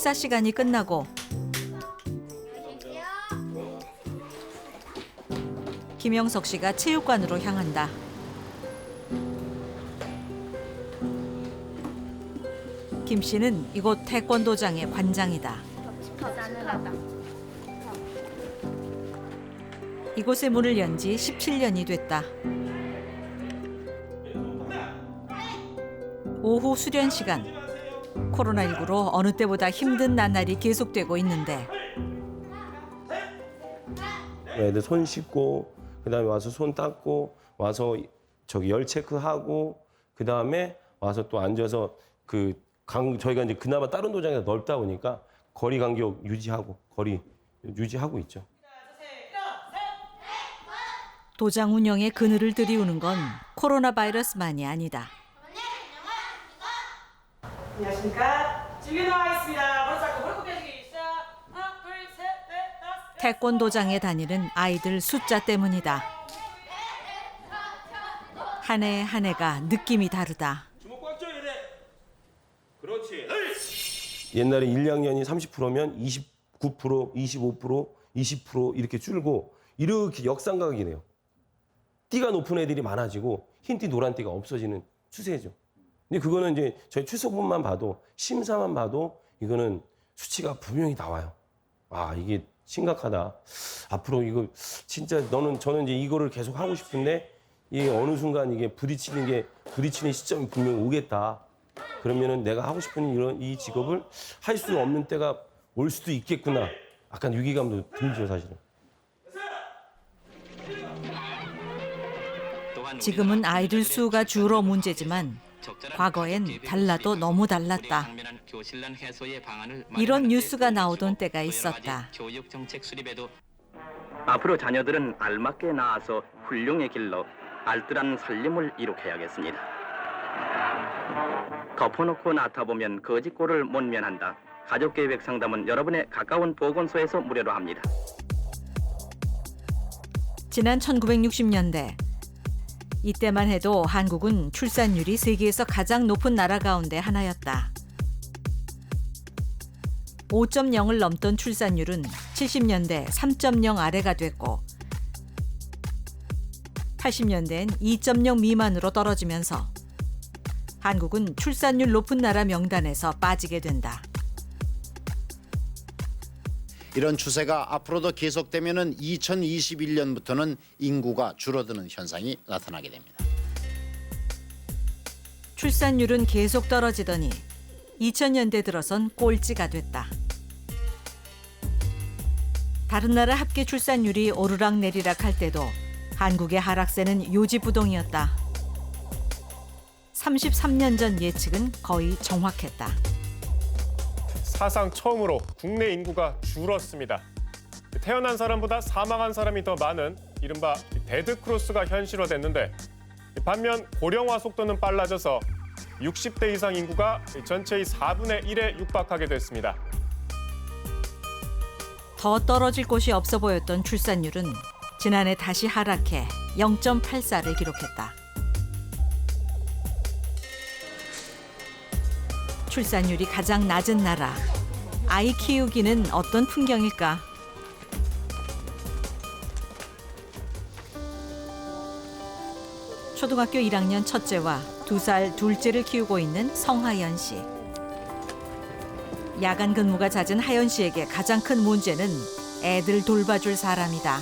식사 시간이 끝나고 김영석 씨가 체육관으로 향한다. 김 씨는 이곳 태권도장의 관장이다. 이곳의 문을 연 지 17년이 됐다. 오후 수련 시간. 코로나19로 어느 때보다 힘든 나날이 계속되고 있는데 애들 손 씻고 그다음에 와서 손 닦고 와서 저기 열 체크하고 그다음에 와서 또 앉아서 저희가 이제 그나마 다른 도장에서 넓다 보니까 거리 간격 유지하고 있죠. 도장 운영에 그늘을 들이우는 건 코로나 바이러스만이 아니다. 안녕하십니까. 준비 나와 있습니다. 무릎 잡고 무릎 굽혀주기 시작. 하나, 둘, 셋, 넷, 다섯. 태권도장에 다니는 아이들 숫자 때문이다. 한 해 한 해가 느낌이 다르다. 주먹 꽉 쥐어야 돼. 그렇지. 옛날에 1, 2학년이 30%면 29%, 25%, 20% 이렇게 줄고 이렇게 역삼각이네요. 띠가 높은 애들이 많아지고 흰 띠, 노란 띠가 없어지는 추세죠. 근데 그거는 이제 저희 출석본만 봐도 심사만 봐도 이거는 수치가 분명히 나와요. 아, 이게 심각하다. 앞으로 이거 진짜 저는 이제 이거를 계속 하고 싶은데 이게 어느 순간 이게 부딪히는 시점이 분명 오겠다. 그러면은 내가 하고 싶은 이 직업을 할 수 없는 때가 올 수도 있겠구나. 약간 위기감도 들죠, 사실은. 지금은 아이들 수가 줄어 문제지만 과거엔 달라도 너무 달랐다. 이런 뉴스가 나오던 때가 있었다. 앞으로 자녀들은 알맞게 낳아서 훌륭의 길로 알뜰한 살림을 이룩해야겠습니다. 덮어놓고 낳다보면 거짓골을 못 면한다. 가족계획 상담은 여러분의 가까운 보건소에서 무료로 합니다. 지난 1960년대 이때만 해도 한국은 출산율이 세계에서 가장 높은 나라 가운데 하나였다. 5.0을 넘던 출산율은 70년대 3.0 아래가 됐고 80년대엔 2.0 미만으로 떨어지면서 한국은 출산율 높은 나라 명단에서 빠지게 된다. 이런 추세가 앞으로도 계속되면은 2021년부터는 인구가 줄어드는 현상이 나타나게 됩니다. 출산율은 계속 떨어지더니 2000년대 들어선 꼴찌가 됐다. 다른 나라 합계 출산율이 오르락내리락 할 때도 한국의 하락세는 요지부동이었다. 33년 전 예측은 거의 정확했다. 사상 처음으로 국내 인구가 줄었습니다. 태어난 사람보다 사망한 사람이 더 많은 이른바 데드크로스가 현실화됐는데 반면 고령화 속도는 빨라져서 60대 이상 인구가 전체의 4분의 1에 육박하게 됐습니다. 더 떨어질 곳이 없어 보였던 출산율은 지난해 다시 하락해 0.84를 기록했다. 출산율이 가장 낮은 나라. 아이 키우기는 어떤 풍경일까? 초등학교 1학년 첫째와 2살 둘째를 키우고 있는 성하연 씨. 야간 근무가 잦은 하연 씨에게 가장 큰 문제는 애들 돌봐줄 사람이다.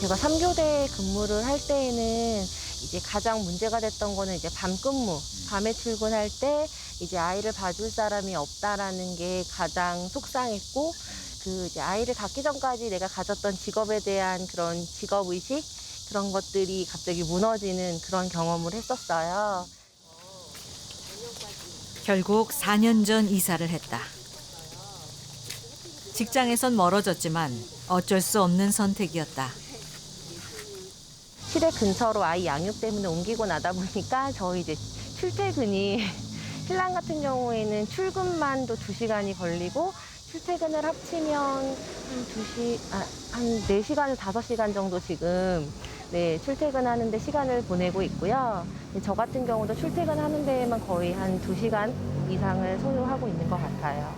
제가 3교대 근무를 할 때에는 이제 가장 문제가 됐던 거는 이제 밤 근무, 밤에 출근할 때 이제 아이를 봐줄 사람이 없다라는 게 가장 속상했고, 그 이제 아이를 갖기 전까지 내가 가졌던 직업에 대한 그런 직업 의식 그런 것들이 갑자기 무너지는 그런 경험을 했었어요. 결국 4년 전 이사를 했다. 직장에선 멀어졌지만 어쩔 수 없는 선택이었다. 시댁 근처로 아이 양육 때문에 옮기고 나다 보니까 저희 이제 출퇴근이 신랑 같은 경우에는 출근만도 2시간이 걸리고 출퇴근을 합치면 한 4시간에서 5시간 정도 지금 출퇴근하는데 시간을 보내고 있고요. 저 같은 경우도 출퇴근하는 데에만 거의 한 2시간 이상을 소요하고 있는 것 같아요.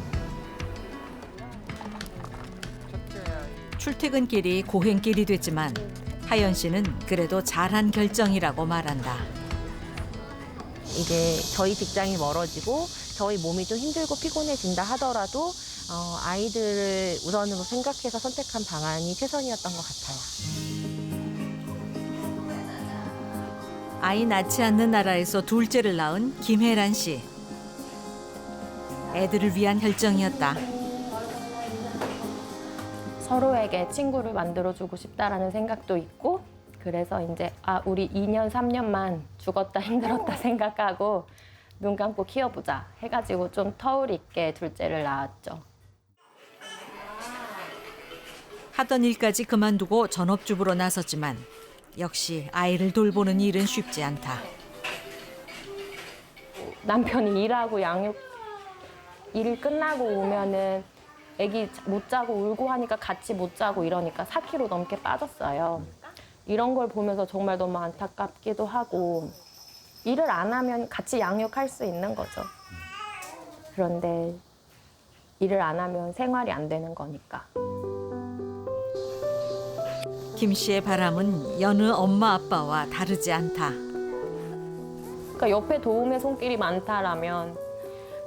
출퇴근길이 고행길이 됐지만 하연 씨는 그래도 잘한 결정이라고 말한다. 이제 저희 직장이 멀어지고 저희 몸이 좀 힘들고 피곤해진다 하더라도 아이들을 우선으로 생각해서 선택한 방안이 최선이었던 것 같아요. 아이 낳지 않는 나라에서 둘째를 낳은 김혜란 씨. 애들을 위한 결정이었다. 서로에게 친구를 만들어주고 싶다라는 생각도 있고, 그래서 이제 우리 2년, 3년만 죽었다 힘들었다 생각하고 눈 감고 키워보자 해가지고 좀 터울 있게 둘째를 낳았죠. 하던 일까지 그만두고 전업주부로 나섰지만 역시 아이를 돌보는 일은 쉽지 않다. 남편이 일하고 일 끝나고 오면은 애기 못 자고 울고 하니까 같이 못 자고 이러니까 4kg 넘게 빠졌어요. 이런 걸 보면서 정말 너무 안타깝기도 하고, 일을 안 하면 같이 양육할 수 있는 거죠. 그런데 일을 안 하면 생활이 안 되는 거니까. 김 씨의 바람은 여느 엄마 아빠와 다르지 않다. 그러니까 옆에 도움의 손길이 많다라면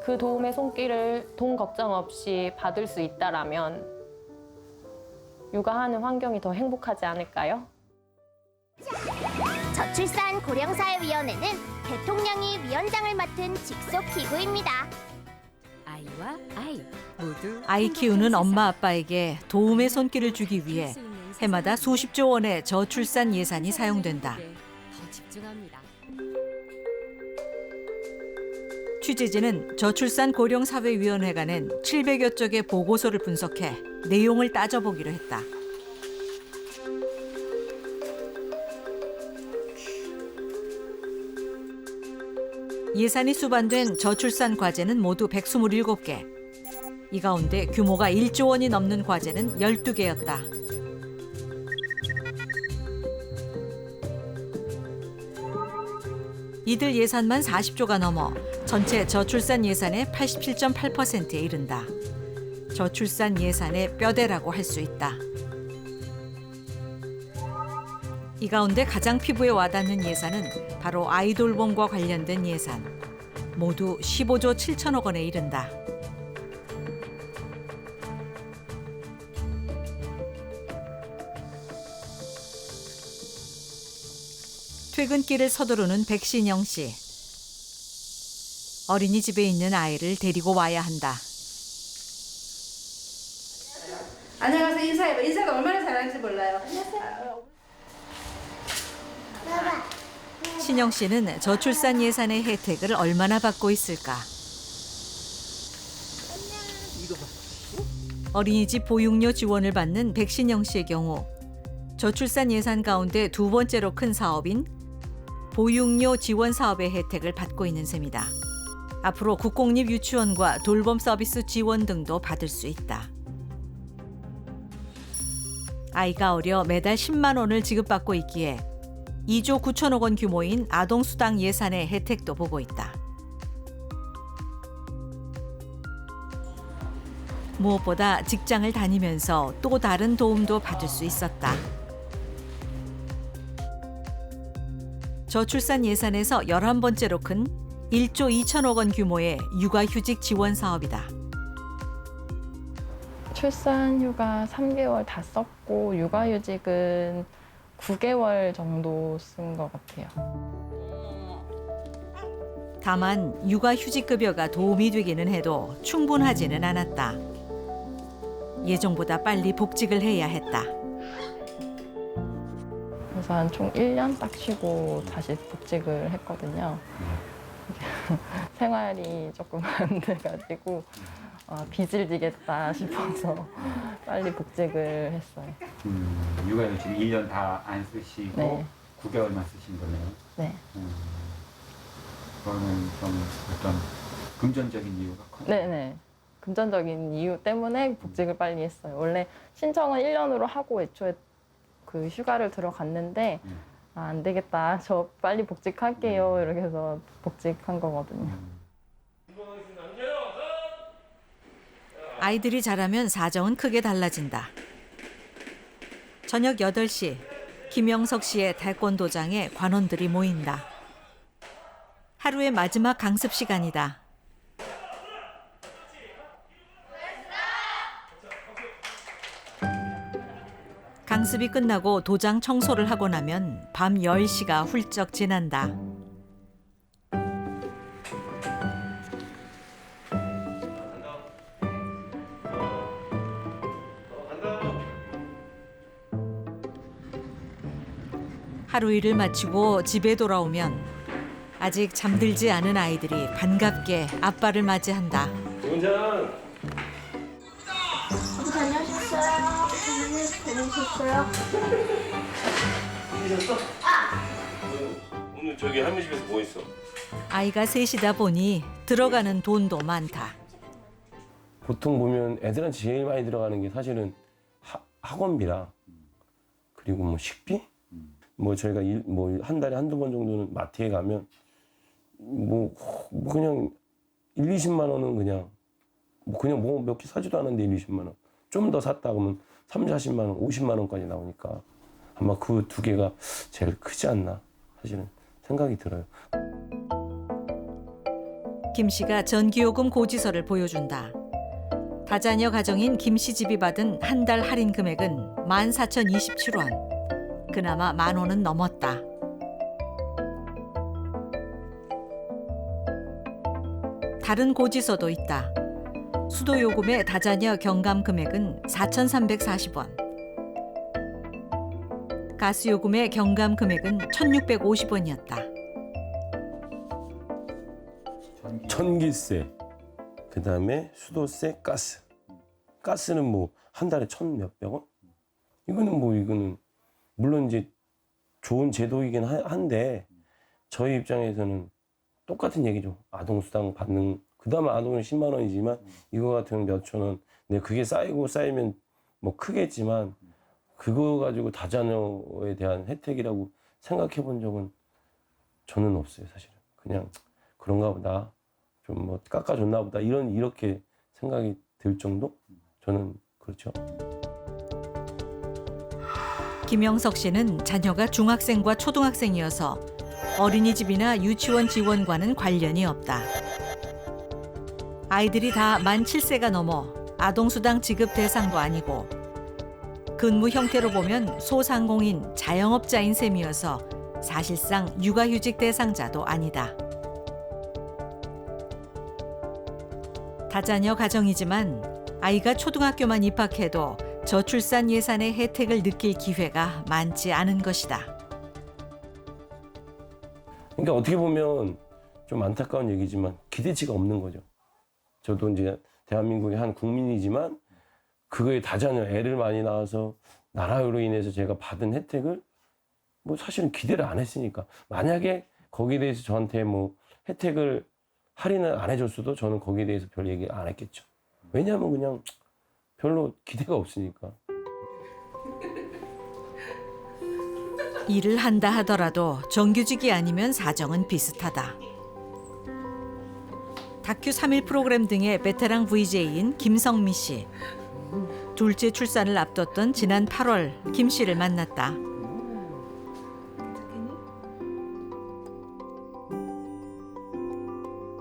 그 도움의 손길을 돈 걱정 없이 받을 수 있다라면 육아하는 환경이 더 행복하지 않을까요? 저출산 고령사회위원회는 대통령이 위원장을 맡은 직속 기구입니다. 아이와 아이 모두 아이 키우는 엄마 아빠에게 도움의 손길을 주기 위해 해마다 수십조 원의 저출산 예산이 사용된다. 취재진은 저출산 고령사회위원회가 낸 700여 쪽의 보고서를 분석해 내용을 따져보기로 했다. 예산이 수반된 저출산 과제는 모두 127개. 이 가운데 규모가 1조 원이 넘는 과제는 12개였다. 이들 예산만 40조가 넘어 전체 저출산 예산의 87.8%에 이른다. 저출산 예산의 뼈대라고 할 수 있다. 이 가운데 가장 피부에 와닿는 예산은 바로 아이돌봄과 관련된 예산. 모두 15조 7천억 원에 이른다. 퇴근길을 서두르는 백신영 씨. 어린이집에 있는 아이를 데리고 와야 한다. 안녕하세요. 인사해봐. 인사가 얼마나 잘하는지 몰라요. 신영 씨는 저출산 예산의 혜택을 얼마나 받고 있을까? 어린이집 보육료 지원을 받는 백신영 씨의 경우 저출산 예산 가운데 두 번째로 큰 사업인 보육료 지원 사업의 혜택을 받고 있는 셈이다. 앞으로 국공립 유치원과 돌봄 서비스 지원 등도 받을 수 있다. 아이가 어려 매달 10만 원을 지급받고 있기에 2조 9천억 원 규모인 아동수당 예산의 혜택도 보고 있다. 무엇보다 직장을 다니면서 또 다른 도움도 받을 수 있었다. 저출산 예산에서 11번째로 큰 1조 2천억 원 규모의 육아휴직 지원 사업이다. 출산휴가 3개월 다 썼고 육아휴직은 9개월 정도 쓴 것 같아요. 다만 육아휴직급여가 도움이 되기는 해도 충분하지는 않았다. 예정보다 빨리 복직을 해야 했다. 그래서 한 총 1년 딱 쉬고 다시 복직을 했거든요. 생활이 조금 안 돼가지고 빚을 지겠다 싶어서 빨리 복직을 했어요. 육아휴직 1년 다 안 쓰시고 네. 9개월만 쓰신 거네요. 네. 그거는 좀 어떤 금전적인 이유가 커요. 네네. 금전적인 이유 때문에 복직을 빨리 했어요. 원래 신청은 1년으로 하고 애초에 그 휴가를 들어갔는데 안 되겠다. 저 빨리 복직할게요. 이렇게 해서 복직한 거거든요. 아이들이 자라면 사정은 크게 달라진다. 저녁 8시 김영석 씨의 태권도장에 관원들이 모인다. 하루의 마지막 강습 시간이다. 강습이 끝나고 도장 청소를 하고 나면 밤 10시가 훌쩍 지난다. 하루 일을 마치고 집에 돌아오면 아직 잠들지 않은 아이들이 반갑게 아빠를 맞이한다. 원장. 아버지 다녀오셨어요? 다녀오셨어요? 오늘 저기 할머니 집에서 뭐 했어? 아이가 셋이다 보니 들어가는 돈도 많다. 보통 보면 애들한테 제일 많이 들어가는 게 사실은 학원비라 그리고 뭐 식비? 뭐 저희가 뭐 한 달에 한두 번 정도는 마트에 가면 뭐 그냥 1, 20만 원은 그냥 뭐 몇 개 사지도 않았는데 1, 20만 원. 좀 더 샀다 그러면 3, 40만 원, 50만 원까지 나오니까 아마 그 두 개가 제일 크지 않나 사실은 생각이 들어요. 김 씨가 전기요금 고지서를 보여준다. 다자녀 가정인 김 씨 집이 받은 한 달 할인 금액은 14,027원. 그나마 10,000원은 넘었다. 다른 고지서도 있다. 수도요금의 다자녀 경감 금액은 4,340원. 가스요금의 경감 금액은 1,650원이었다. 전기세, 그다음에 수도세, 가스. 가스는 뭐 한 달에 1,000몇백 원? 이거는 물론 이제 좋은 제도이긴 한데 저희 입장에서는 똑같은 얘기죠. 아동수당 받는, 그다음에 아동은 10만 원이지만 이거 같은 몇천 원. 근데 그게 쌓이면 뭐 크겠지만 그거 가지고 다자녀에 대한 혜택이라고 생각해 본 적은 저는 없어요, 사실은. 그냥 그런가 보다. 좀 뭐 깎아줬나 보다. 이렇게 생각이 들 정도? 저는 그렇죠. 김영석 씨는 자녀가 중학생과 초등학생이어서 어린이집이나 유치원 지원과는 관련이 없다. 아이들이 다 만 7세가 넘어 아동수당 지급 대상도 아니고 근무 형태로 보면 소상공인, 자영업자인 셈이어서 사실상 육아휴직 대상자도 아니다. 다자녀 가정이지만 아이가 초등학교만 입학해도 저출산 예산의 혜택을 느낄 기회가 많지 않은 것이다. 그러니까 어떻게 보면 좀 안타까운 얘기지만 기대치가 없는 거죠. 저도 이제 대한민국의 한 국민이지만 그거에 다자녀 애를 많이 낳아서 나라로 인해서 제가 받은 혜택을 뭐 사실은 기대를 안 했으니까 만약에 거기에 대해서 저한테 뭐 혜택을 할인을 안 해줬어도 저는 거기에 대해서 별 얘기 안 했겠죠. 왜냐하면 그냥 별로 기대가 없으니까. 일을 한다 하더라도 정규직이 아니면 사정은 비슷하다. 다큐 3일 프로그램 등의 베테랑 VJ인 김성미 씨. 둘째 출산을 앞뒀던 지난 8월 김 씨를 만났다.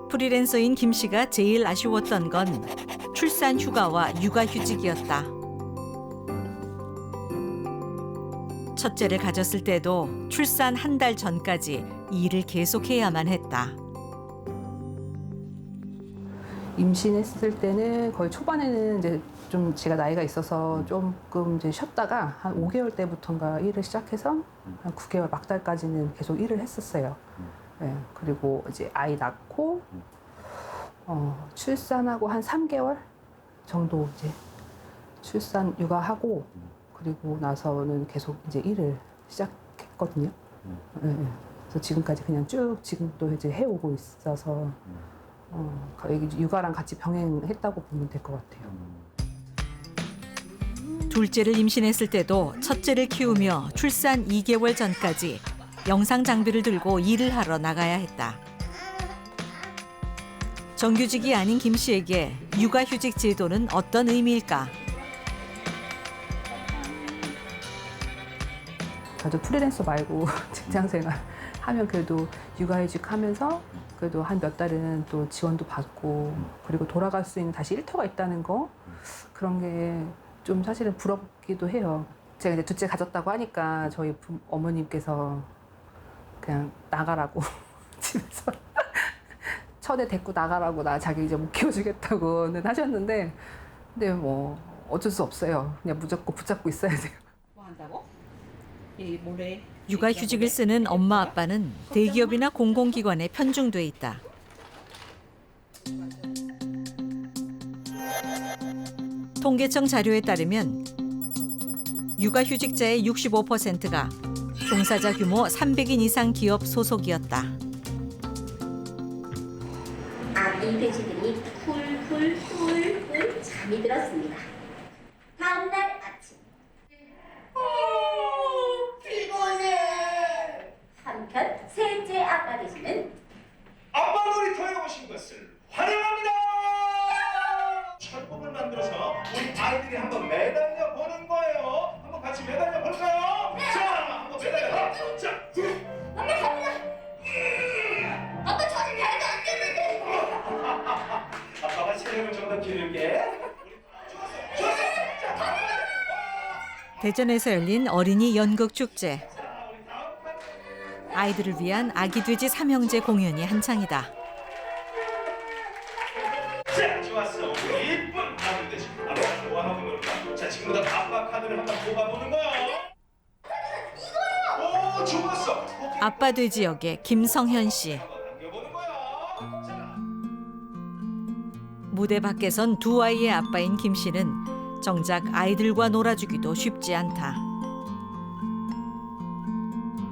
프리랜서인 김 씨가 제일 아쉬웠던 건 출산 휴가와 육아휴직이었다. 첫째를 가졌을 때도 출산 한 달 전까지 일을 계속해야만 했다. 임신했을 때는 거의 초반에는 이제 좀 제가 나이가 있어서 조금 이제 쉬었다가 한 5개월 때부터인가 일을 시작해서 한 9개월 막달까지는 계속 일을 했었어요. 네, 그리고 이제 아이 낳고 출산하고 한 3개월 정도 이제 출산 육아하고 그리고 나서는 계속 이제 일을 시작했거든요. 네, 그래서 지금까지 그냥 쭉 지금도 이제 해오고 있어서 육아랑 같이 병행했다고 보면 될 것 같아요. 둘째를 임신했을 때도 첫째를 키우며 출산 2개월 전까지 영상 장비를 들고 일을 하러 나가야 했다. 정규직이 아닌 김 씨에게 육아휴직 제도는 어떤 의미일까? 저도 프리랜서 말고 직장생활 하면 그래도 육아휴직 하면서 그래도 한 몇 달은 또 지원도 받고 그리고 돌아갈 수 있는 다시 일터가 있다는 거 그런 게 좀 사실은 부럽기도 해요. 제가 이제 둘째 가졌다고 하니까 저희 어머님께서 그냥 나가라고 집에서 첫애 데리고 나가라고 나 자기 이제 못 키워주겠다고는 하셨는데 근데 뭐 어쩔 수 없어요. 그냥 무조건 붙잡고 있어야 돼요. 뭐 한다고? 이 모레 육아휴직을 쓰는 엄마 아빠는 대기업이나 공공기관에 편중돼 있다. 통계청 자료에 따르면 육아휴직자의 65%가 종사자 규모 300인 이상 기업 소속이었다. 아기 돼지들이 훌훌훌훌 잠이 들었습니다. 다음 날 아침. 피곤해. 한편 셋째 아빠 되시는 아빠 놀이터에 오신 것을 환영합니다. 철봉을 만들어서 우리 아이들이 한번 매달려 보는 거예요. 한번 같이 매달려 볼까요? 자. 대전에서 열린 어린이 연극 축제. 아이들을 위한 아기 돼지 삼형제 공연이 한창이다. 자, 좋았어. 우리 이쁜 아기 돼지. 아빠 좋아하고 놀까? 자, 지금부터 아빠 카드를 한번 뽑아보는 거야. 이거요. 오, 좋았어. 아빠 돼지 역의 김성현 씨. 무대 밖에선 두 아이의 아빠인 김 씨는 정작 아이들과 놀아주기도 쉽지 않다.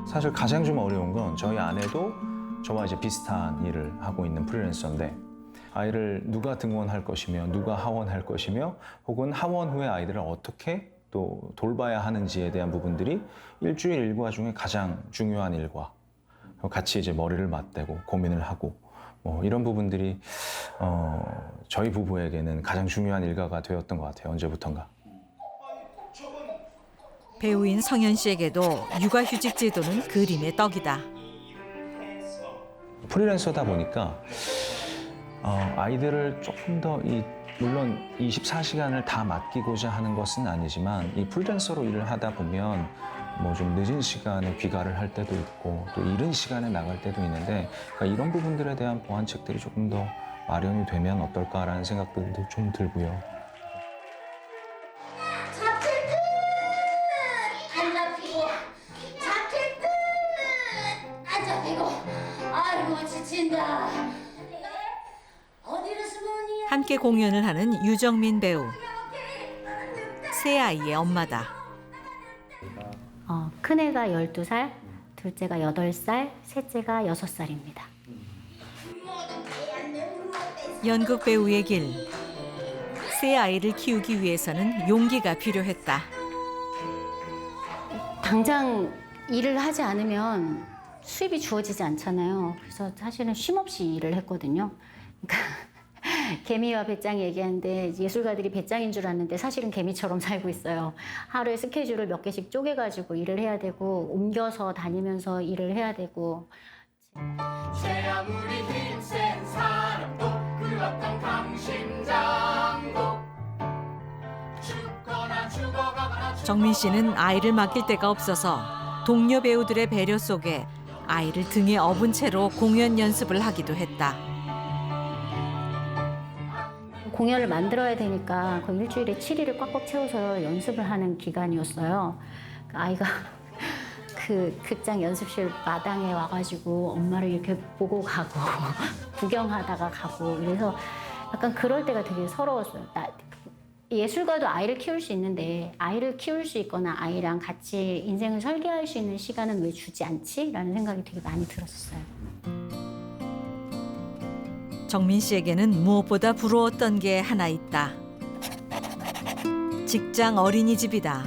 사실 가장 좀 어려운 건 저희 아내도 저와 이제 비슷한 일을 하고 있는 프리랜서인데 아이를 누가 등원할 것이며 누가 하원할 것이며 혹은 하원 후에 아이들을 어떻게 또 돌봐야 하는지에 대한 부분들이 일주일 일과 중에 가장 중요한 일과 같이 이제 머리를 맞대고 고민을 하고 뭐 이런 부분들이 저희 부부에게는 가장 중요한 일과가 되었던 것 같아요. 언제부턴가. 배우인 성현 씨에게도 육아휴직 제도는 그림의 떡이다. 프리랜서다 보니까 아이들을 조금 더 물론 24시간을 다 맡기고자 하는 것은 아니지만 이 프리랜서로 일을 하다 보면 뭐 좀 늦은 시간에 귀가를 할 때도 있고 또 이른 시간에 나갈 때도 있는데 그러니까 이런 부분들에 대한 보완책들이 조금 더 마련이 되면 어떨까라는 생각들도 좀 들고요. 잡힐 듯! 안 잡히고 잡힐 듯! 안 잡히고 아이고 지친다. 어디로 숨으니? 함께 공연을 하는 유정민 배우. 세 아이의 엄마다. 큰애가 12살, 둘째가 8살, 셋째가 6살입니다. 연극 배우의 길. 세 아이를 키우기 위해서는 용기가 필요했다. 당장 일을 하지 않으면 수입이 주어지지 않잖아요. 그래서 사실은 쉼없이 일을 했거든요. 그러니까 개미와 배짱이 얘기하는데 예술가들이 배짱인 줄 아는데 사실은 개미처럼 살고 있어요. 하루에 스케줄을 몇 개씩 쪼개가지고 일을 해야 되고 옮겨서 다니면서 일을 해야 되고. 제 아무리 힘센 사람도 그 어떤 강심장도 죽거나 죽어가거나 정민 씨는 아이를 맡길 데가 없어서 동료 배우들의 배려 속에 아이를 등에 업은 채로 공연 연습을 하기도 했다. 공연을 만들어야 되니까 거의 일주일에 7일을 꽉꽉 채워서 연습을 하는 기간이었어요. 아이가 그 극장 연습실 마당에 와가지고 엄마를 이렇게 보고 가고 구경하다가 가고 그래서 약간 그럴 때가 되게 서러웠어요. 예술가도 아이를 키울 수 있는데 아이를 키울 수 있거나 아이랑 같이 인생을 설계할 수 있는 시간은 왜 주지 않지? 라는 생각이 되게 많이 들었었어요. 정민 씨에게는 무엇보다 부러웠던 게 하나 있다. 직장 어린이집이다.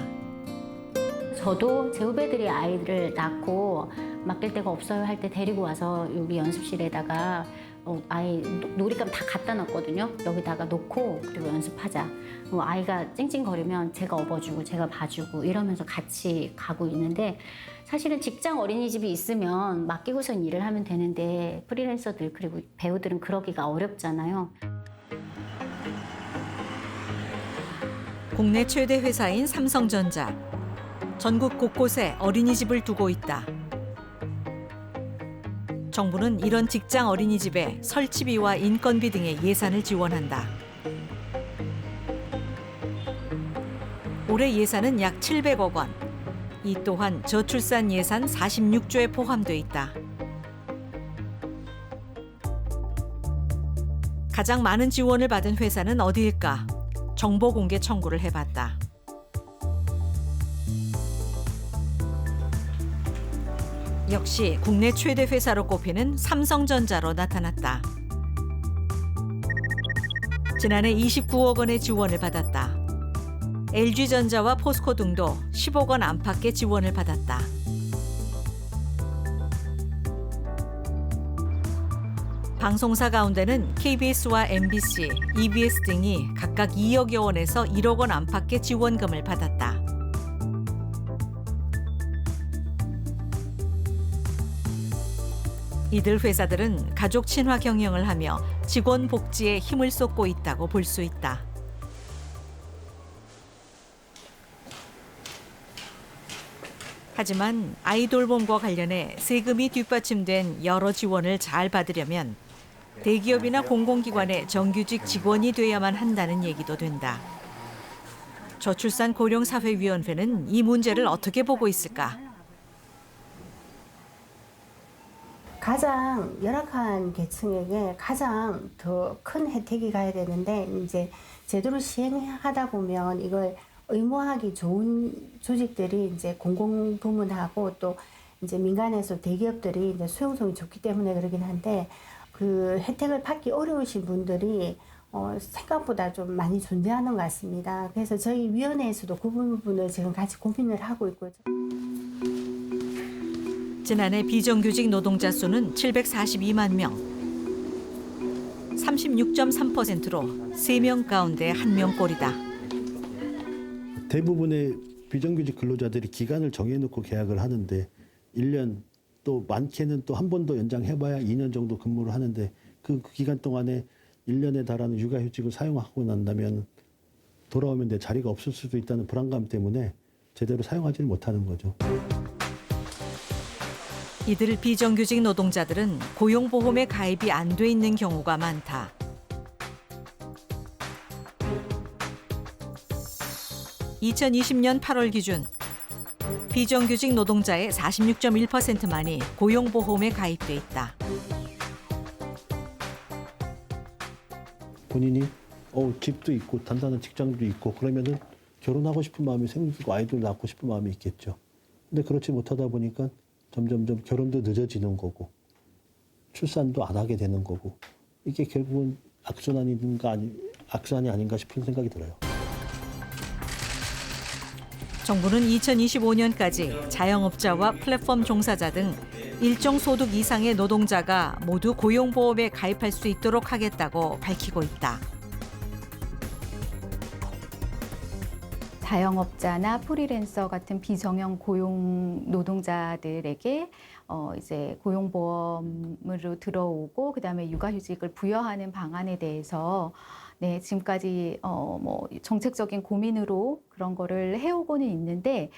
저도 제 후배들이 아이들을 낳고 맡길 데가 없어요 할 때 데리고 와서 여기 연습실에다가 아이 놀이감 다 갖다 놨거든요. 여기다가 놓고 그리고 연습하자. 아이가 찡찡거리면 제가 업어주고 제가 봐주고 이러면서 같이 가고 있는데 사실은 직장 어린이집이 있으면 맡기고선 일을 하면 되는데 프리랜서들 그리고 배우들은 그러기가 어렵잖아요. 국내 최대 회사인 삼성전자. 전국 곳곳에 어린이집을 두고 있다. 정부는 이런 직장 어린이집에 설치비와 인건비 등의 예산을 지원한다. 올해 예산은 약 700억 원. 이 또한 저출산 예산 46조에 포함돼 있다. 가장 많은 지원을 받은 회사는 어디일까? 정보 공개 청구를 해봤다. 역시 국내 최대 회사로 꼽히는 삼성전자로 나타났다. 지난해 29억 원의 지원을 받았다. LG전자와 포스코 등도 10억 원 안팎의 지원을 받았다. 방송사 가운데는 KBS와 MBC, EBS 등이 각각 2억여 원에서 1억 원 안팎의 지원금을 받았다. 이들 회사들은 가족 친화 경영을 하며 직원 복지에 힘을 쏟고 있다고 볼 수 있다. 하지만 아이 돌봄과 관련해 세금이 뒷받침된 여러 지원을 잘 받으려면 대기업이나 공공기관의 정규직 직원이 돼야만 한다는 얘기도 된다. 저출산 고령사회위원회는 이 문제를 어떻게 보고 있을까? 가장 열악한 계층에게 가장 더 큰 혜택이 가야 되는데 이제 제대로 시행하다 보면 이걸 의무화하기 좋은 조직들이 이제 공공부문하고 또 이제 민간에서 대기업들이 이제 수용성이 좋기 때문에 그러긴 한데 그 혜택을 받기 어려우신 분들이 생각보다 좀 많이 존재하는 것 같습니다. 그래서 저희 위원회에서도 그 부분을 지금 같이 고민을 하고 있고요. 지난해 비정규직 노동자 수는 742만 명. 36.3%로 3명 가운데 1명 꼴이다. 대부분의 비정규직 근로자들이 기간을 정해놓고 계약을 하는데 1년 또 많게는 또 한 번 더 연장해봐야 2년 정도 근무를 하는데 그 기간 동안에 1년에 달하는 육아휴직을 사용하고 난다면 돌아오면 내 자리가 없을 수도 있다는 불안감 때문에 제대로 사용하지를 못하는 거죠. 이들 비정규직 노동자들은 고용보험에 가입이 안 돼 있는 경우가 많다. (2020년 8월) 기준 비정규직 노동자의 46.1%만이 고용보험에 가입돼 있다. 본인이 집도 있고 단단한 직장도 있고 그러면은 결혼하고 싶은 마음이 생기고 아이들 낳고 싶은 마음이 있겠죠. 근데 그렇지 못하다 보니까 점점점 결혼도 늦어지는 거고 출산도 안 하게 되는 거고 이게 결국은 악순환이 아닌가 싶은 생각이 들어요. 정부는 2025년까지 자영업자와 플랫폼 종사자 등 일정 소득 이상의 노동자가 모두 고용보험에 가입할 수 있도록 하겠다고 밝히고 있다. 자영업자나 프리랜서 같은 비정형 고용 노동자들에게 이제 고용보험으로 들어오고 그다음에 육아휴직을 부여하는 방안에 대해서 네, 지금까지 뭐 정책적인 고민으로 그런 거를 해오고는 있는데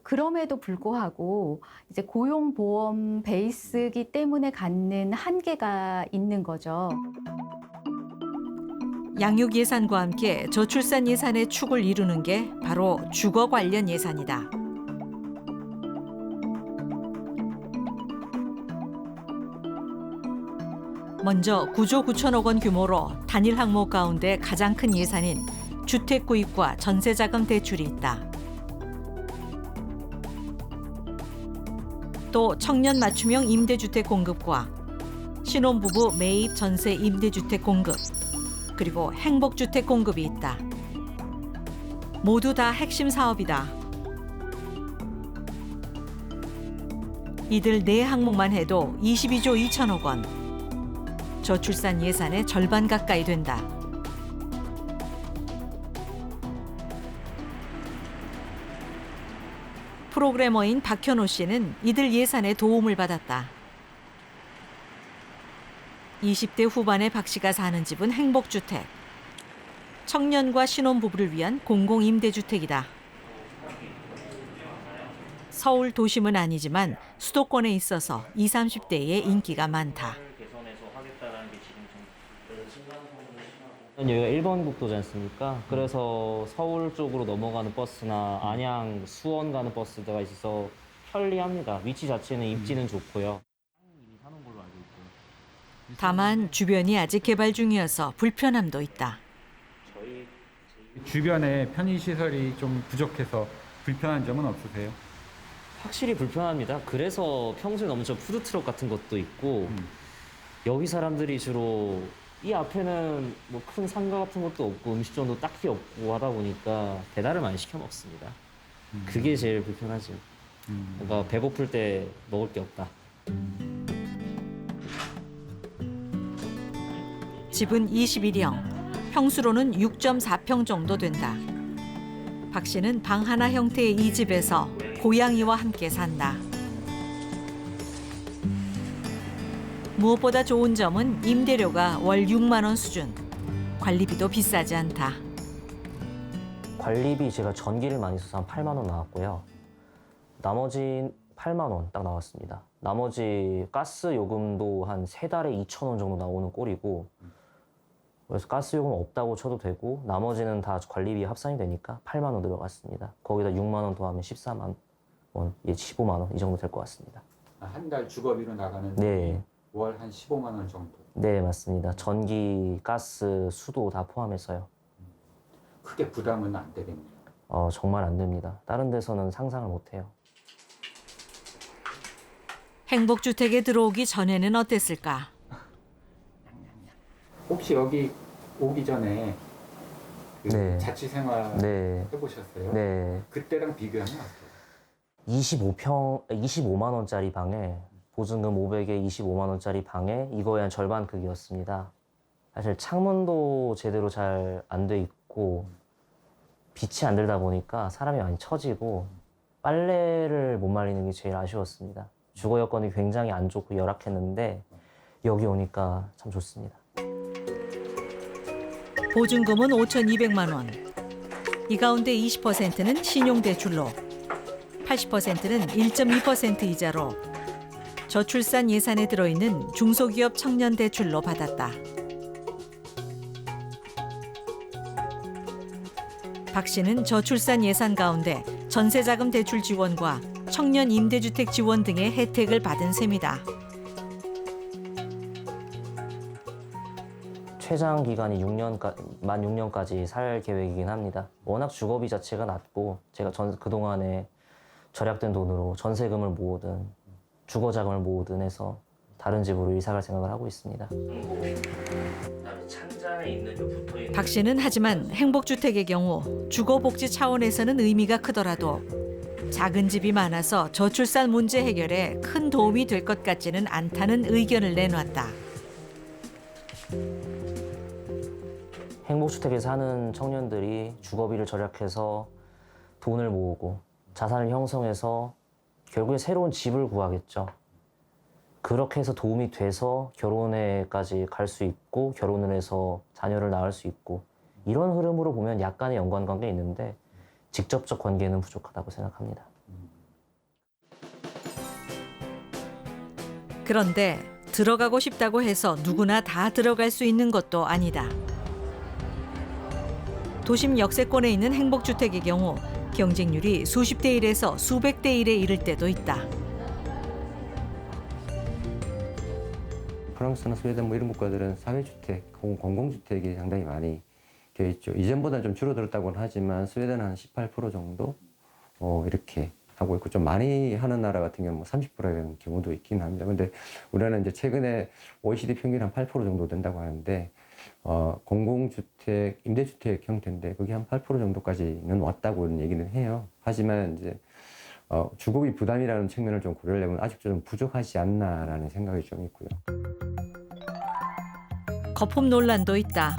그럼에도 불구하고 이제 고용보험 베이스이기 때문에 갖는 한계가 있는 거죠. 양육 예산과 함께 저출산 예산의 축을 이루는 게 바로 주거 관련 예산이다. 먼저 9조 9천억 원 규모로 단일 항목 가운데 가장 큰 예산인 주택 구입과 전세자금 대출이 있다. 또 청년 맞춤형 임대주택 공급과 신혼부부 매입 전세 임대주택 공급, 그리고 행복주택 공급이 있다. 모두 다 핵심 사업이다. 이들 4항목만 해도 22조 2천억 원. 저출산 예산의 절반 가까이 된다. 프로그래머인 박현호 씨는 이들 예산에 도움을 받았다. 20대 후반의 박 씨가 사는 집은 행복주택. 청년과 신혼부부를 위한 공공임대주택이다. 서울 도심은 아니지만 수도권에 있어서 20, 30대의 인기가 많다. 여기가 1번 국도지 않습니까? 그래서 서울 쪽으로 넘어가는 버스나 안양, 수원 가는 버스가 있어서 편리합니다. 위치 자체는 입지는 좋고요. 다만 주변이 아직 개발 중이어서 불편함도 있다. 주변에 편의시설이 좀 부족해서 불편한 점은 없으세요? 확실히 불편합니다. 그래서 평소에 넘쳐 푸드트럭 같은 것도 있고 여기 사람들이 주로 이 앞에는 뭐 큰 상가 같은 것도 없고 음식점도 딱히 없고 하다 보니까 배달을 많이 시켜 먹습니다. 그게 제일 불편하죠. 뭔가 배고플 때 먹을 게 없다. 집은 21형, 평수로는 6.4평 정도 된다. 박 씨는 방 하나 형태의 이 집에서 고양이와 함께 산다. 무엇보다 좋은 점은 임대료가 월 6만 원 수준. 관리비도 비싸지 않다. 관리비 제가 전기를 많이 써서 한 8만 원 나왔고요. 나머지 8만 원 딱 나왔습니다. 나머지 가스 요금도 한 3달에 2천 원 정도 나오는 꼴이고, 그래서 가스 요금 없다고 쳐도 되고 나머지는 다 관리비 합산이 되니까 8만 원 들어갔습니다. 거기다 6만 원 더하면 14만 원, 15만 원 이 정도 될 것 같습니다. 한 달 주거비로 나가는 네. 월 한 15만 원 정도. 네, 맞습니다. 전기, 가스, 수도 다 포함해서요. 크게 부담은 안 되겠네요. 정말 안 됩니다. 다른 데서는 상상을 못 해요. 행복주택에 들어오기 전에는 어땠을까? 혹시 여기 오기 전에 그 네. 자취생활 네. 해보셨어요? 네. 그때랑 비교하면 어때요? 25만 원짜리 방에 보증금 500에 25만 원짜리 방에 이거의 한 절반 크기였습니다. 사실 창문도 제대로 잘 안 돼 있고 빛이 안 들다 보니까 사람이 많이 처지고 빨래를 못 말리는 게 제일 아쉬웠습니다. 주거 여건이 굉장히 안 좋고 열악했는데 여기 오니까 참 좋습니다. 보증금은 5,200만 원. 이 가운데 20%는 신용대출로, 80%는 1.2% 이자로 저출산 예산에 들어있는 중소기업 청년대출로 받았다. 박 씨는 저출산 예산 가운데 전세자금 대출 지원과 청년 임대주택 지원 등의 혜택을 받은 셈이다. 최장 기간이 만 6년까지 살 계획이긴 합니다. 워낙 주거비 자체가 낮고 제가 그동안에 절약된 돈으로 전세금을 모으든 주거자금을 모으든 해서 다른 집으로 이사 갈 생각을 하고 있습니다. 박 씨는 하지만 행복주택의 경우 주거복지 차원에서는 의미가 크더라도 작은 집이 많아서 저출산 문제 해결에 큰 도움이 될 것 같지는 않다는 의견을 내놨다. 행복주택에 사는 청년들이 주거비를 절약해서 돈을 모으고 자산을 형성해서 결국에 새로운 집을 구하겠죠. 그렇게 해서 도움이 돼서 결혼에까지 갈 수 있고 결혼을 해서 자녀를 낳을 수 있고 이런 흐름으로 보면 약간의 연관관계가 있는데 직접적 관계는 부족하다고 생각합니다. 그런데 들어가고 싶다고 해서 누구나 다 들어갈 수 있는 것도 아니다. 도심 역세권에 있는 행복주택의 경우 경쟁률이 수십 대 1에서 수백 대 1에 이를 때도 있다. 프랑스나 스웨덴 이런 국가들은 사회주택, 공공주택이 상당히 많이 되어 있죠. 이전보다는 좀 줄어들었다고는 하지만 스웨덴은 한 18% 정도 이렇게 하고 있고 좀 많이 하는 나라 같은 경우는 30%의 경우도 있긴 합니다. 근데 우리나라는 이제 최근에 OECD 평균 한 8% 정도 된다고 하는데 공공주택, 임대주택 형태인데 그게 한 8% 정도까지는 왔다고는 얘기는 해요. 하지만 이제 주거비 부담이라는 측면을 좀 고려를 해보면 아직도 좀 부족하지 않나라는 생각이 좀 있고요. 거품 논란도 있다.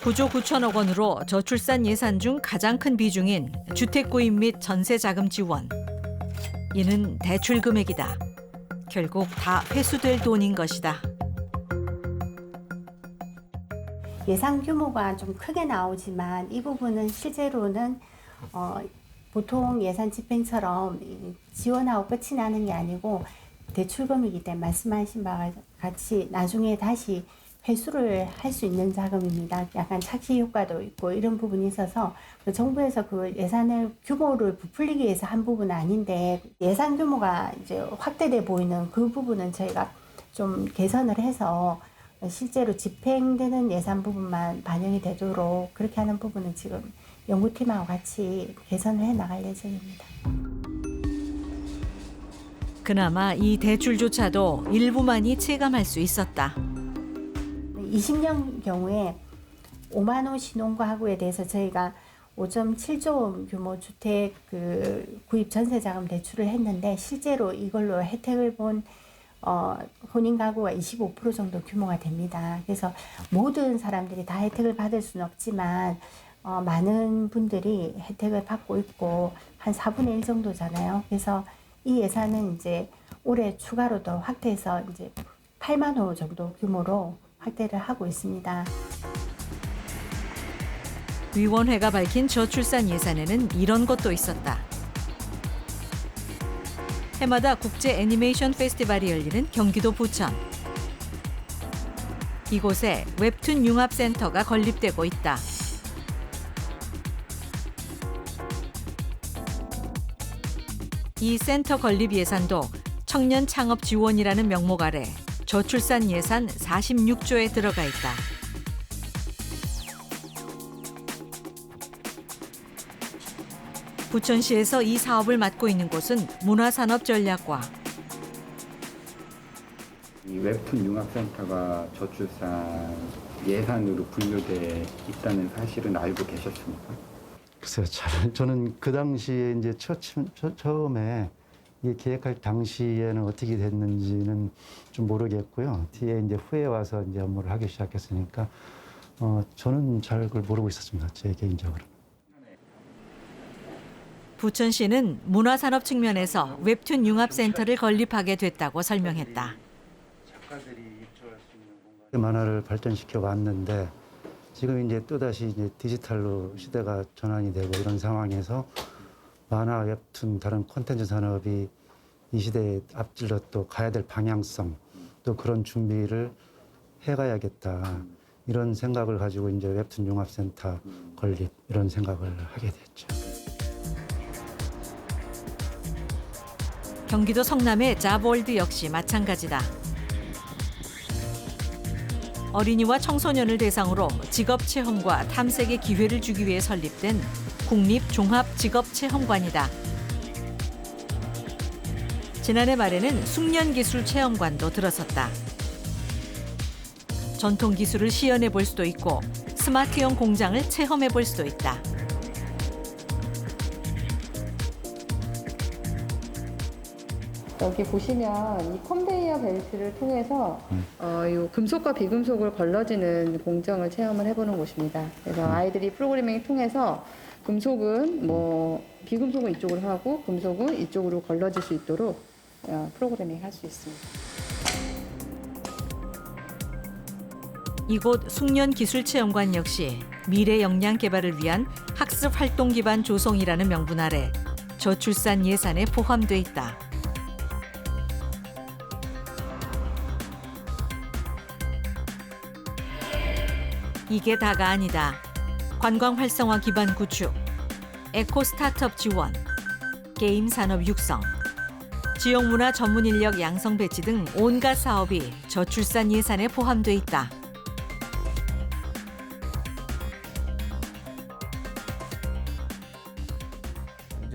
구조 9천억 원으로 저출산 예산 중 가장 큰 비중인 주택 구입 및 전세 자금 지원. 이는 대출 금액이다. 결국 다 회수될 돈인 것이다. 예상 규모가 좀 크게 나오지만 이 부분은 실제로는 보통 예산 집행처럼 지원하고 끝이 나는 게 아니고 대출금이기 때문에 말씀하신 바와 같이 나중에 다시 회수를 할 수 있는 자금입니다. 약간 착시 효과도 있고 이런 부분이 있어서 정부에서 그 예산을 규모를 부풀리기 위해서 한 부분은 아닌데 예산 규모가 이제 확대돼 보이는 그 부분은 저희가 좀 개선을 해서 실제로 집행되는 예산 부분만 반영이 되도록 그렇게 하는 부분은 지금 연구팀하고 같이 개선을 해 나갈 예정입니다. 그나마 이 대출조차도 일부만이 체감할 수 있었다. 20년 경우에 5만 호 신혼가구에 대해서 저희가 5.7조 원 규모 주택 구입 전세 자금 대출을 했는데 실제로 이걸로 혜택을 본 혼인 가구가 25% 정도 규모가 됩니다. 그래서 모든 사람들이 다 혜택을 받을 수는 없지만 많은 분들이 혜택을 받고 있고 한 4분의 1 정도잖아요. 그래서 이 예산은 이제 올해 추가로 더 확대해서 이제 8만 호 정도 규모로 확대를 하고 있습니다. 위원회가 밝힌 저출산 예산에는 이런 것도 있었다. 해마다 국제 애니메이션 페스티벌이 열리는 경기도 부천. 이곳에 웹툰 융합센터가 건립되고 있다. 이 센터 건립 예산도 청년 창업 지원이라는 명목 아래 저출산 예산 46조에 들어가 있다. 부천시에서 이 사업을 맡고 있는 곳은 문화산업전략과. 이 웹툰 융합센터가 저출산 예산으로 분류돼 있다는 사실은 알고 계셨습니까? 글쎄요, 저는 그 당시에 이제 처음에 이게 계획할 당시에는 어떻게 됐는지는 좀 모르겠고요. 뒤에 이제 후에 와서 이제 업무를 하기 시작했으니까 저는 잘 그걸 모르고 있었습니다. 제 개인적으로. 부천시는 문화산업 측면에서 웹툰 융합센터를 건립하게 됐다고 설명했다. 만화를 발전시켜 왔는데 지금 이제 또다시 이제 디지털로 시대가 전환이 되고 이런 상황에서 만화, 웹툰, 다른 콘텐츠 산업이 이 시대에 앞질러 또 가야 될 방향성, 또 그런 준비를 해가야겠다. 이런 생각을 가지고 이제 웹툰 융합센터 건립 이런 생각을 하게 됐죠. 경기도 성남의 자볼드 역시 마찬가지다. 어린이와 청소년을 대상으로 직업체험과 탐색의 기회를 주기 위해 설립된 국립종합직업체험관이다. 지난해 말에는 숙련기술체험관도 들어섰다. 전통 기술을 시연해 볼 수도 있고 스마트형 공장을 체험해 볼 수도 있다. 여기 보시면 이 컨베이어 벨트를 통해서 이 금속과 비금속을 걸러지는 공정을 체험을 해보는 곳입니다. 그래서 아이들이 프로그래밍을 통해서 금속은 비금속은 이쪽으로 하고 금속은 이쪽으로 걸러질 수 있도록 프로그래밍 할 수 있습니다. 이곳 숙련기술체험관 역시 미래 역량 개발을 위한 학습 활동 기반 조성이라는 명분 아래 저출산 예산에 포함돼 있다. 이게 다가 아니다. 관광 활성화 기반 구축, 에코 스타트업 지원, 게임 산업 육성, 지역 문화 전문 인력 양성 배치 등 온갖 사업이 저출산 예산에 포함돼 있다.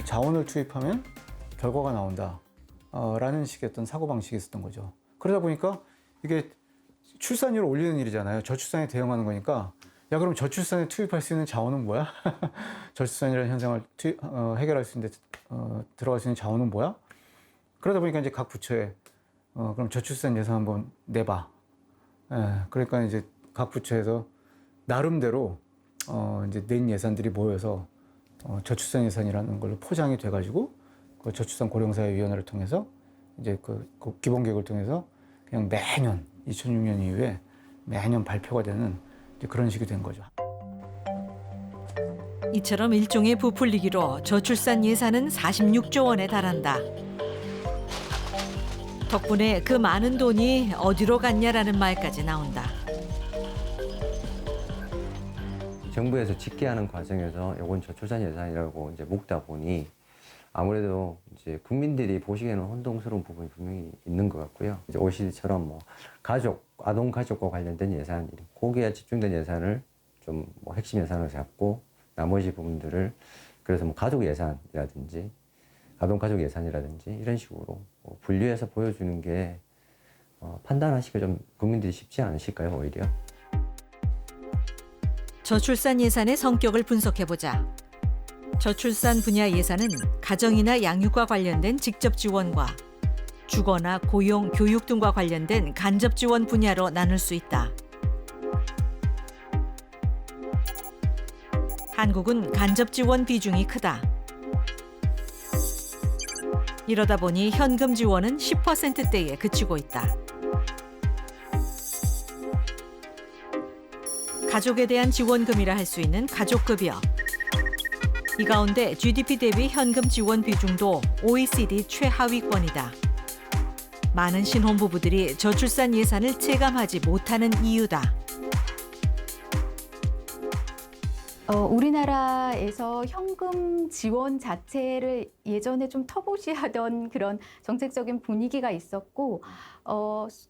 자원을 투입하면 결과가 나온다. 라는 식의 어떤 사고방식이 있었던 거죠. 그러다 보니까 이게 출산율을 올리는 일이잖아요. 저출산에 대응하는 거니까 야 그럼 저출산에 투입할 수 있는 자원은 뭐야? 저출산이라는 현상을 해결할 수 있는데 들어갈 수 있는 자원은 뭐야? 그러다 보니까 이제 각 부처에 그럼 저출산 예산 한번 내봐. 그러니까 이제 각 부처에서 나름대로 이제 낸 예산들이 모여서 저출산 예산이라는 걸로 포장이 돼가지고 그 저출산 고령사회위원회를 통해서 이제 그 기본 계획을 통해서 그냥 매년 2006년 이후에 매년 발표가 되는 이제 그런 식이 된 거죠. 이처럼 일종의 부풀리기로 저출산 예산은 46조 원에 달한다. 덕분에 그 많은 돈이 어디로 갔냐라는 말까지 나온다. 정부에서 집계하는 과정에서 이건 저출산 예산이라고 이제 묶다 보니 아무래도 이제 국민들이 보시기에는 혼동스러운 부분이 분명히 있는 것 같고요. 이제 OECD처럼 뭐 가족, 아동 가족과 관련된 예산, 거기에 집중된 예산을 좀 뭐 핵심 예산을 잡고 나머지 부분들을 그래서 뭐 가족 예산이라든지 아동 가족 예산이라든지 이런 식으로 분류해서 보여주는 게 판단하시기가 좀 국민들이 쉽지 않으실까요, 오히려? 저출산 예산의 성격을 분석해보자. 저출산 분야 예산은 가정이나 양육과 관련된 직접 지원과 주거나 고용, 교육 등과 관련된 간접 지원 분야로 나눌 수 있다. 한국은 간접 지원 비중이 크다. 이러다 보니 현금 지원은 10%대에 그치고 있다. 가족에 대한 지원금이라 할 수 있는 가족급여, 이 가운데 GDP 대비 현금 지원 비중도 OECD 최하위권이다. 많은 신혼부부들이 저출산 예산을 체감하지 못하는 이유다. 우리나라에서 현금 지원 자체를 예전에 좀 터부시하던 그런 정책적인 분위기가 있었고,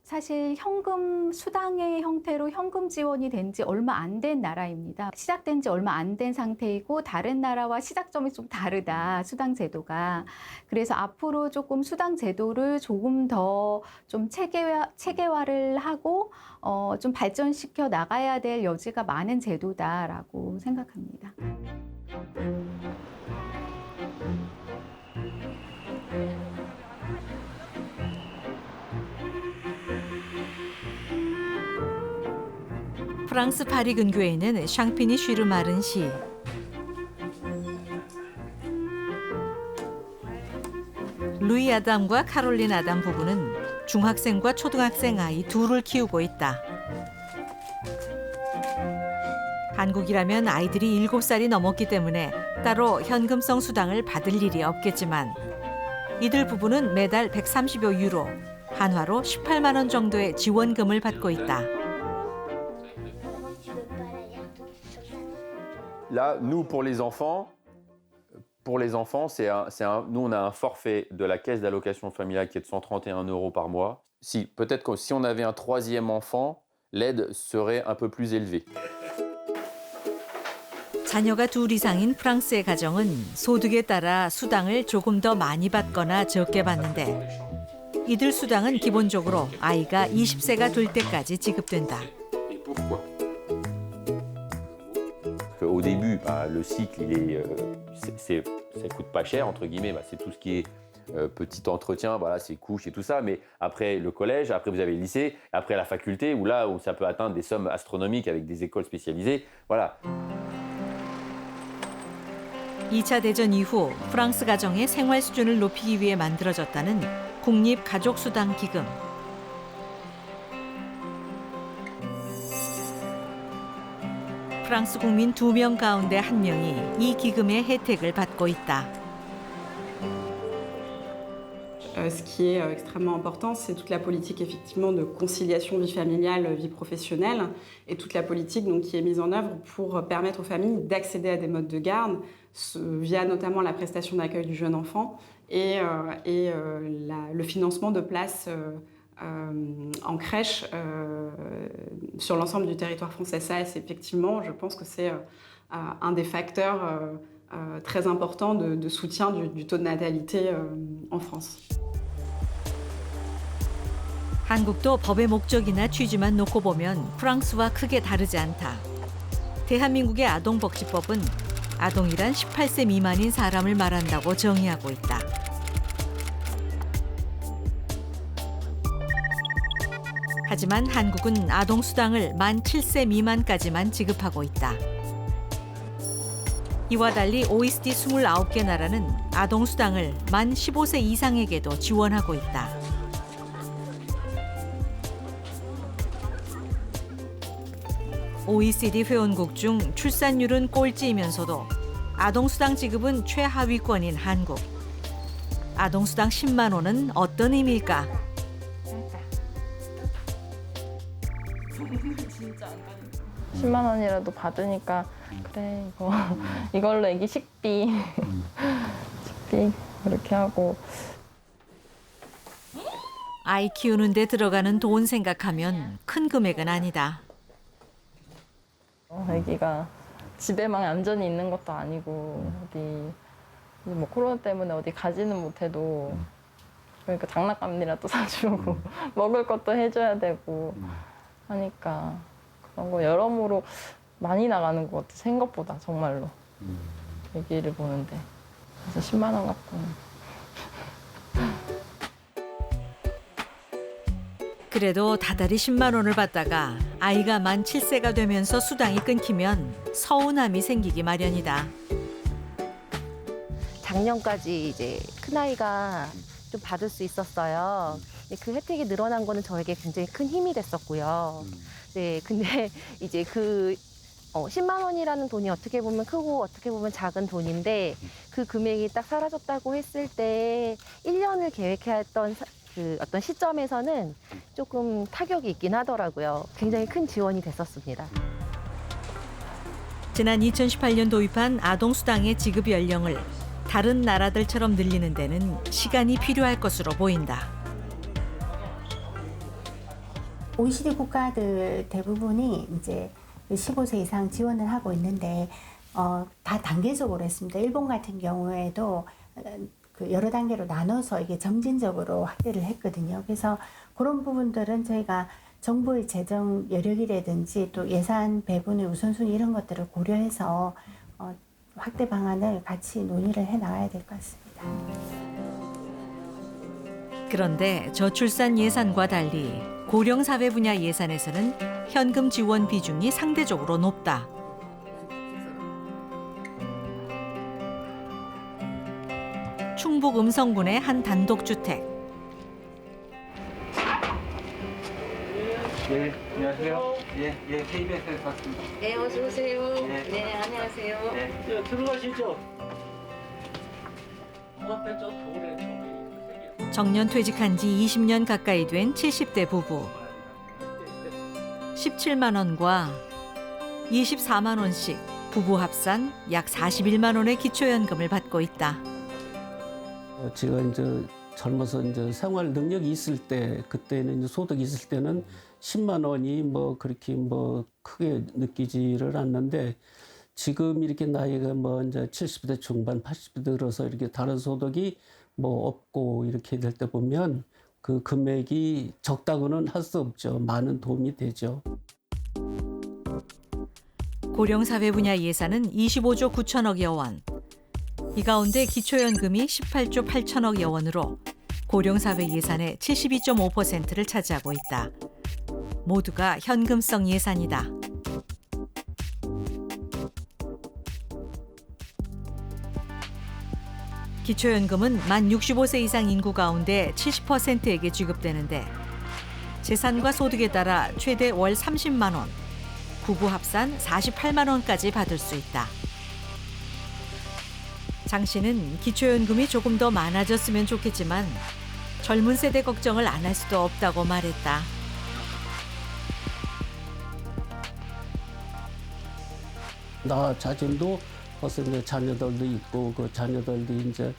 사실 현금 수당의 형태로 현금 지원이 된 지 얼마 안 된 나라입니다. 시작된 지 얼마 안 된 상태이고 다른 나라와 시작점이 좀 다르다, 수당 제도가. 그래서 앞으로 조금 수당 제도를 조금 더 좀 체계화를 하고 좀 발전시켜 나가야 될 여지가 많은 제도다라고 생각합니다. 프랑스 파리 근교에 있는 샹피니 슈르마른시. 루이 아담과 카롤린 아담 부부는 중학생과 초등학생 아이 둘을 키우고 있다. 한국이라면 아이들이 7살이 넘었기 때문에 따로 현금성 수당을 받을 일이 없겠지만 이들 부부는 매달 130여 유로, 한화로 18만 원 정도의 지원금을 받고 있다. Là, nous, pour les enfants, nous, on a un forfait de la caisse d'allocation familiale qui est de 131 € par mois. Peut-être que si on avait un troisième enfant, l'aide serait un peu plus élevée. 자녀가 둘 이상인 프랑스의 가정은 소득에 따라 수당을 조금 더 많이 받거나 적게 받는데 이들 수당은 기본적으로 아이가 20세가 될 때까지 지급된다. Au début, le cycle, ça coûte pas cher, entre guillemets, c'est tout ce qui est petit entretien, voilà, c'est couches et tout ça, mais après le collège, après vous avez le lycée, après la faculté, où là, où ça peut atteindre des sommes astronomiques avec des écoles spécialisées, voilà. 2차 대전 이후 프랑스 가정의 생활 수준을 높이기 위해 만들어졌다는 국립가족수당기금. 프랑스 국민 2명 가운데 1명이 이 기금의 혜택을 받고 있다. Ce qui est extrêmement important, c'est toute la politique effectivement de conciliation vie familiale, vie professionnelle, et toute la politique donc, qui est mise en œuvre pour permettre aux familles d'accéder à des modes de garde via notamment la prestation d'accueil du jeune enfant et le financement de places en crèche sur l'ensemble du territoire français. Ça, c'est effectivement, je pense que c'est un des facteurs très importants de soutien du taux de natalité en France. 한국도 법의 목적이나 취지만 놓고 보면 프랑스와 크게 다르지 않다. 대한민국의 아동복지법은 아동이란 18세 미만인 사람을 말한다고 정의하고 있다. 하지만 한국은 아동수당을 만 7세 미만까지만 지급하고 있다. 이와 달리 OECD 29개 나라는 아동수당을 만 15세 이상에게도 지원하고 있다. OECD 회원국 중 출산율은 꼴찌이면서도 아동수당 지급은 최하위권인 한국. 아동수당 10만 원은 어떤 의미일까? 진짜 안 가는 10만 원이라도 받으니까 그래 이걸로 애기 식비 이렇게 하고 아이 키우는 데 들어가는 돈 생각하면 큰 금액은 아니다. 애기가 집에만 얌전히 있는 것도 아니고 어디 뭐 코로나 때문에 어디 가지는 못해도 그러니까 장난감이라도 사주고 먹을 것도 해줘야 되고 하니까 그런 거 여러모로 많이 나가는 것 같아 생각보다 정말로 애기를 보는데 그래서 10만 원 갖고는. 그래도 다달이 10만 원을 받다가 아이가 만 7세가 되면서 수당이 끊기면 서운함이 생기기 마련이다. 작년까지 이제 큰아이가 좀 받을 수 있었어요. 그 혜택이 늘어난 거는 저에게 굉장히 큰 힘이 됐었고요. 네, 근데 이제 그 10만 원이라는 돈이 어떻게 보면 크고 어떻게 보면 작은 돈인데 그 금액이 딱 사라졌다고 했을 때 1년을 계획했던 그 어떤 시점에서는 조금 타격이 있긴 하더라고요. 굉장히 큰 지원이 됐었습니다. 지난 2018년 도입한 아동수당의 지급 연령을 다른 나라들처럼 늘리는 데는 시간이 필요할 것으로 보인다. OECD 국가들 대부분이 이제 15세 이상 지원을 하고 있는데 다 단계적으로 했습니다. 일본 같은 경우에도 그 여러 단계로 나눠서 이게 점진적으로 확대를 했거든요. 그래서 그런 부분들은 저희가 정부의 재정 여력이라든지 또 예산 배분의 우선순위 이런 것들을 고려해서 확대 방안을 같이 논의를 해 나가야 될 것 같습니다. 그런데 저출산 예산과 달리 고령사회 분야 예산에서는 현금 지원 비중이 상대적으로 높다. 충북 음성군의 한 단독주택. 네, 안녕하세요. 예, KBS에서 왔습니다. 네, 어서 오세요. 네. 네, 안녕하세요. 네, 들어가시죠. 앞에 저 돌에 저기. 정년 퇴직한 지 20년 가까이 된 70대 부부. 17만 원과 24만 원씩 부부 합산 약 41만 원의 기초연금을 받고 있다. 제가 이제 젊어서 이제 생활 능력이 있을 때, 그때는 이제 소득이 있을 때는 10만 원이 뭐 그렇게 뭐 크게 느끼지를 않는데, 지금 이렇게 나이가 뭐 이제 70대 중반, 80대 들어서 이렇게 다른 소득이 뭐 없고 이렇게 될 때 보면 그 금액이 적다고는 할 수 없죠. 많은 도움이 되죠. 고령사회 분야 예산은 25조 9천억여 원. 이 가운데 기초연금이 18조 8천억여 원으로 고령사회 예산의 72.5%를 차지하고 있다. 모두가 현금성 예산이다. 기초연금은 만 65세 이상 인구 가운데 70%에게 지급되는데 재산과 소득에 따라 최대 월 30만 원, 부부 합산 48만 원까지 받을 수 있다. 장 씨는 기초연금이 조금 더 많아졌으면 좋겠지만 젊은 세대 걱정을 안 할 수도 없다고 말했다. 나 자신도 벌써 이제 자녀들도 있고, 그 자녀들도 이제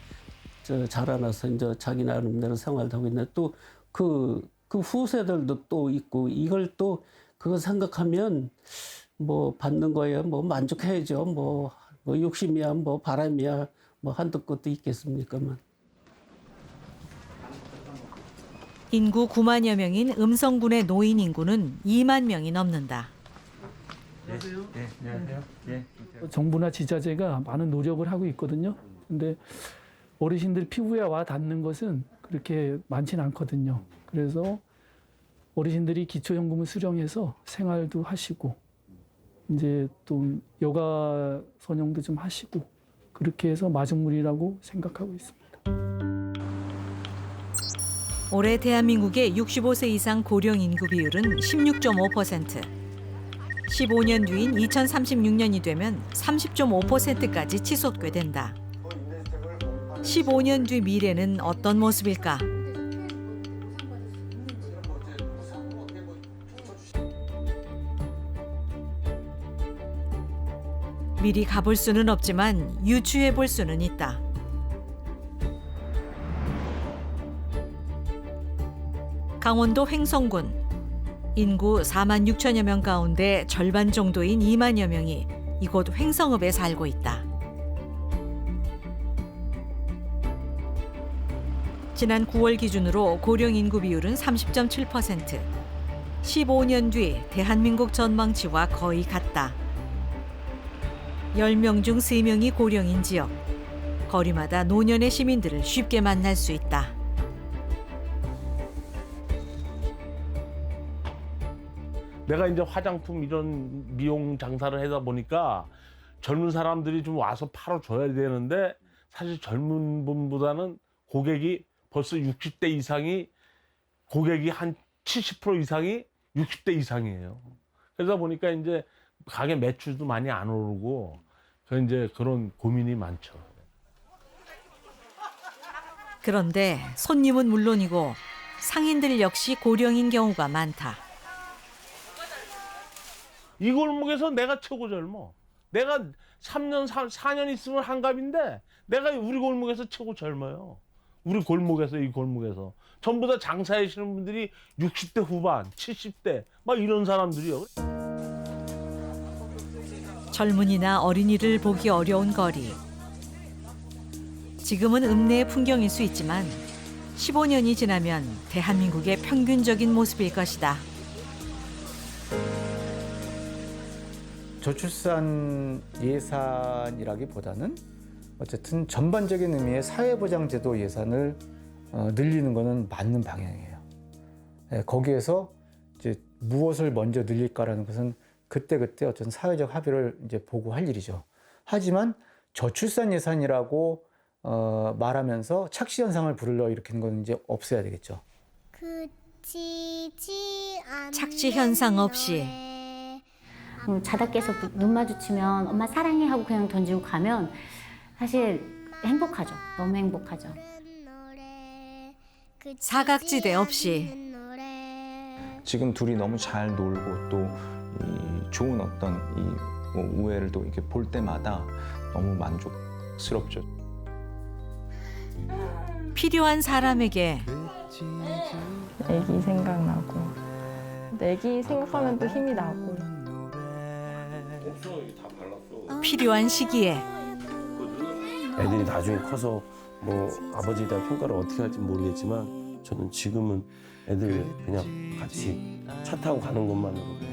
자라나서 이제 자기 나름대로 생활도 하고 있는데, 또 그 후세들도 또 있고, 이걸 또 그거 생각하면 뭐 받는 거에 뭐 만족해야죠. 뭐 욕심이야, 뭐 바람이야, 뭐 한두 것도 있겠습니까만. 인구 9만여 명인 음성군의 노인 인구는 2만 명이 넘는다. 네, 안녕하세요. 예. 정부나 지자체가 많은 노력을 하고 있거든요. 근데 어르신들 피부에 와 닿는 것은 그렇게 많지는 않거든요. 그래서 어르신들이 기초연금을 수령해서 생활도 하시고, 이제 또 여가 선용도 좀 하시고, 그렇게 해서 마중물이라고 생각하고 있습니다. 올해 대한민국의 65세 이상 고령 인구 비율은 16.5%. 15년 뒤인 2036년이 되면 30.5%까지 치솟게 된다. 15년 뒤 미래는 어떤 모습일까? 미리 가볼 수는 없지만 유추해 볼 수는 있다. 강원도 횡성군. 인구 4만 6천여 명 가운데 절반 정도인 2만여 명이 이곳 횡성읍에 살고 있다. 지난 9월 기준으로 고령 인구 비율은 30.7%. 15년 뒤 대한민국 전망치와 거의 같다. 10명 중 3명이 고령인 지역. 거리마다 노년의 시민들을 쉽게 만날 수 있다. 내가 이제 화장품 이런 미용 장사를 하다 보니까 젊은 사람들이 좀 와서 팔아줘야 되는데, 사실 젊은 분보다는 고객이 벌써 60대 이상이, 고객이 한 70% 이상이 60대 이상이에요. 그러다 보니까 이제 가게 매출도 많이 안 오르고 이제 그런 고민이 많죠. 그런데 손님은 물론이고 상인들 역시 고령인 경우가 많다. 이 골목에서 내가 최고 젊어. 내가 3년, 4년 있으면 한갑인데 내가 우리 골목에서 최고 젊어요. 우리 골목에서, 이 골목에서. 전부 다 장사하시는 분들이 60대 후반, 70대 막 이런 사람들이요. 젊은이나 어린이를 보기 어려운 거리. 지금은 읍내의 풍경일 수 있지만 15년이 지나면 대한민국의 평균적인 모습일 것이다. 저출산 예산이라기보다는 어쨌든 전반적인 의미의 사회보장제도 예산을 늘리는 것은 맞는 방향이에요. 거기에서 이제 무엇을 먼저 늘릴까라는 것은 그때그때 어떤 사회적 합의를 이제 보고 할 일이죠. 하지만 저출산 예산이라고 말하면서 착시 현상을 불러일으키는 건 이제 없어야 되겠죠. 착시 현상 없이 자다 깨서 눈 마주치면 엄마 사랑해 하고 그냥 던지고 가면 사실 행복하죠. 너무 행복하죠. 사각지대 없이 지금 둘이 너무 잘 놀고 또 이 좋은 어떤 이 우애를 또 이렇게 볼 때마다 너무 만족스럽죠. 필요한 사람에게 애기 생각나고 애기 생각하면 또 힘이 나고 필요한 시기에 애들이 나중에 커서 뭐 아버지에 대한 평가를 어떻게 할지 모르겠지만 저는 지금은 애들 그냥 같이 차 타고 가는 것만으로도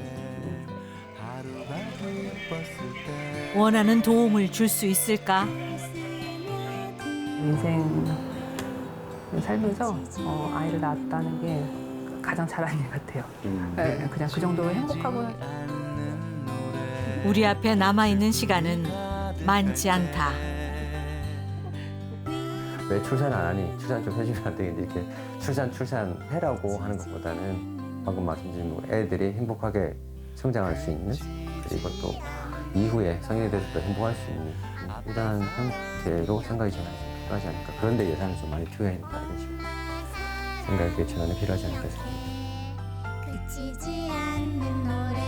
원하는 도움을 줄 수 있을까? 인생 살면서 아이를 낳았다는 게 가장 잘한 일 같아요. 네, 그냥 그 정도로 행복하고. 우리 앞에 남아있는 시간은 많지 않다. 왜 출산 안 하니? 출산 좀 해주면 안 되겠니? 이렇게 출산해라고 하는 것보다는 방금 말씀드린 뭐 애들이 행복하게 성장할 수 있는, 그리고 또 이후에 성인이 돼서 또 행복할 수 있는 이러한 형태로 생각이 저는 필요하지 않을까. 그런데 예산을 좀 많이 투여해야 된다 이런 식으로 생각이 저는 필요하지 않을까 생각합니다. 그치지 않는 노래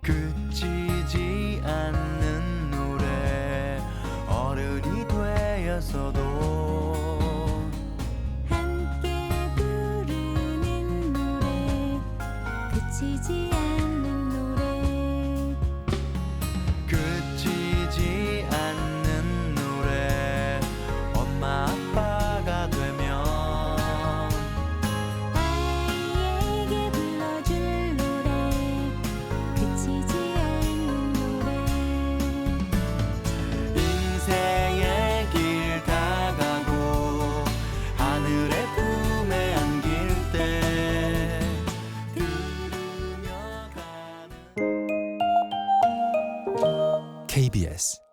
그치지 않는 노래 어른이 되어서도 함께 부르는 노래 그치지 않는 노래 그치지 않는 노래 엄마 아빠가 되면 아이에게 불러줄 노래 그치지 않는 노래 인생의 길 다가고 하늘의 품에 안길 때 KBS